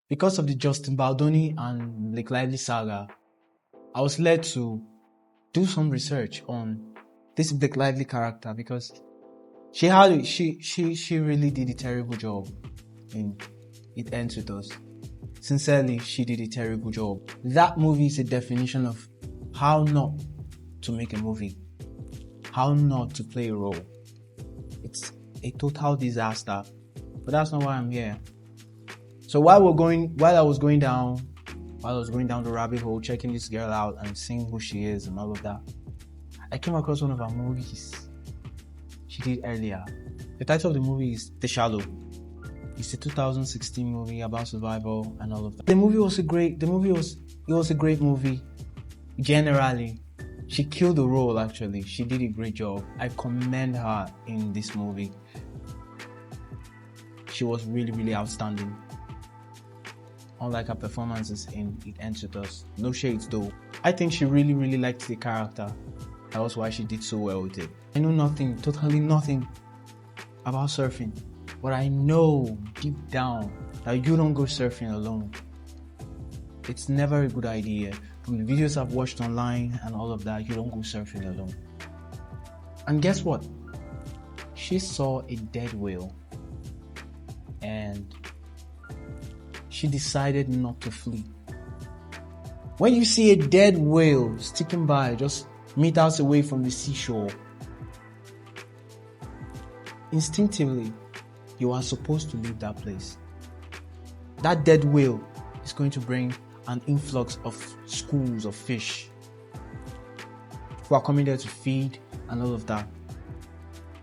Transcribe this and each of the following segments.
Because of the Justin Baldoni and Blake Lively saga, I was led to do some research on this Blake Lively character because she really did a terrible job in It Ends With Us. Sincerely, she did a terrible job. That movie is a definition of how not to make a movie, how not to play a role. It's a total disaster, but that's not why I'm here. So while I was going down the rabbit hole, checking this girl out and seeing who she is and all of that, I came across one of her movies she did earlier. The title of the movie is The Shallow. It's a 2016 movie about survival and all of that. The movie was a great movie. Generally, she killed the role. Actually, she did a great job. I commend her in this movie. She was really, really outstanding. Unlike her performances in It Ends With Us. No shades though. I think she really, really liked the character. That was why she did so well with it. I know totally nothing about surfing. But I know deep down that you don't go surfing alone. It's never a good idea. From the videos I've watched online and all of that, you don't go surfing alone. And guess what? She saw a dead whale. And she decided not to flee. When you see a dead whale sticking by just meters away from the seashore, instinctively, you are supposed to leave that place. That dead whale is going to bring an influx of schools of fish who are coming there to feed and all of that,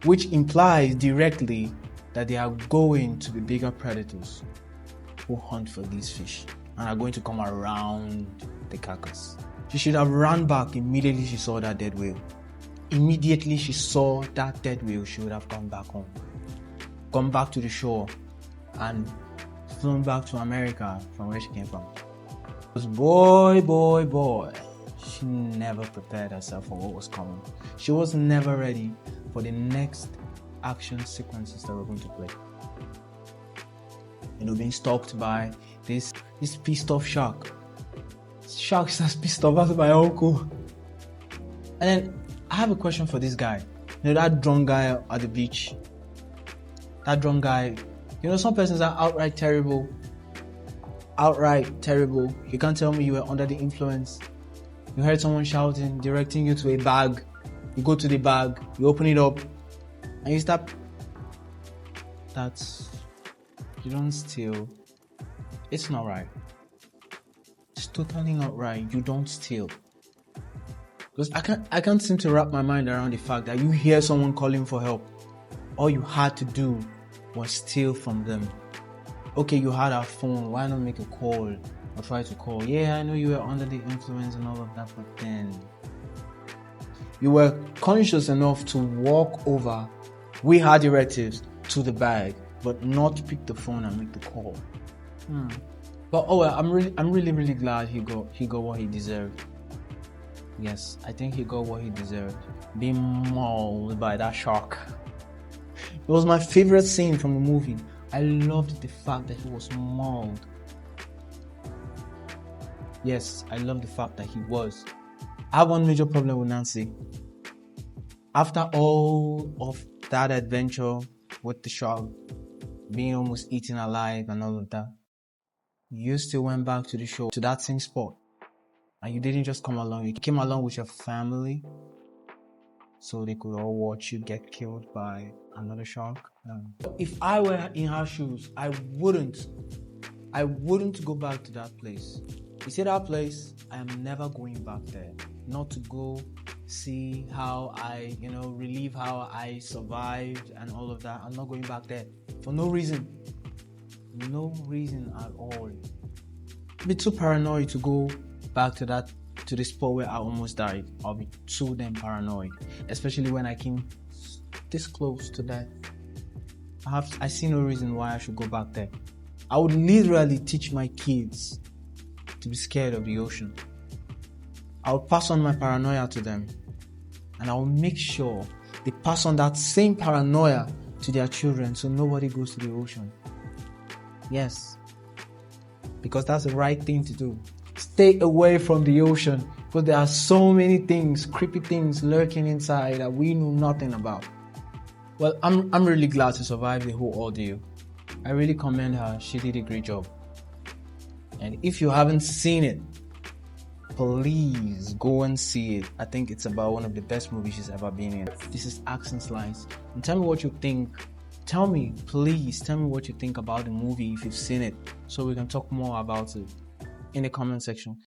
which implies directly that they are going to be bigger predators who hunt for these fish and are going to come around the carcass. She should have run back immediately she saw that dead whale. Immediately she saw that dead whale, she would have gone back home. Gone back to the shore and flown back to America from where she came from. Because boy, she never prepared herself for what was coming. She was never ready for the next action sequences that we're going to play. Being stalked by this pissed off shark. Shark that's pissed off after my uncle. And then I have a question for this guy. That drunk guy at the beach. That drunk guy. Some persons are outright terrible. You can't tell me you were under the influence. You heard someone shouting, directing you to a bag. You go to the bag, you open it up, and you start. You don't steal. It's not right. It's totally not right. You don't steal. Because I can't seem to wrap my mind around the fact that you hear someone calling for help. All you had to do was steal from them. Okay, you had a phone. Why not make a call or try to call? Yeah, I know you were under the influence and all of that, but then you were conscious enough to walk over. We had directives to the bag, but not pick the phone and make the call. But I'm really glad he got what he deserved. Yes, I think he got what he deserved. Being mauled by that shark. It was my favorite scene from the movie. I loved the fact that he was mauled. Yes, I love the fact that he was. I have one major problem with Nancy. After all of that adventure with the shark, being almost eaten alive and all of that, you still went back to the show, to that same spot. And you didn't just come along, you came along with your family so they could all watch you get killed by another shark. If I were in her shoes, I wouldn't go back to that place. You see that place? I am never going back there. Not to go see how I, relive how I survived and all of that. I'm not going back there for no reason. No reason at all. I'd be too paranoid to go back to the spot where I almost died. I'll be too damn paranoid, especially when I came this close to that. I see no reason why I should go back there. I would literally teach my kids to be scared of the ocean. I will pass on my paranoia to them, and I will make sure they pass on that same paranoia to their children, so nobody goes to the ocean. Yes, because that's the right thing to do. Stay away from the ocean, because there are so many things, creepy things lurking inside that we know nothing about. Well, I'm really glad to survive the whole ordeal. I really commend her. She did a great job. And if you haven't seen it, please go and see it. I think it's about one of the best movies she's ever been in. This is Action Slice. And tell me what you think. Please tell me what you think about the movie if you've seen it, so we can talk more about it in the comment section.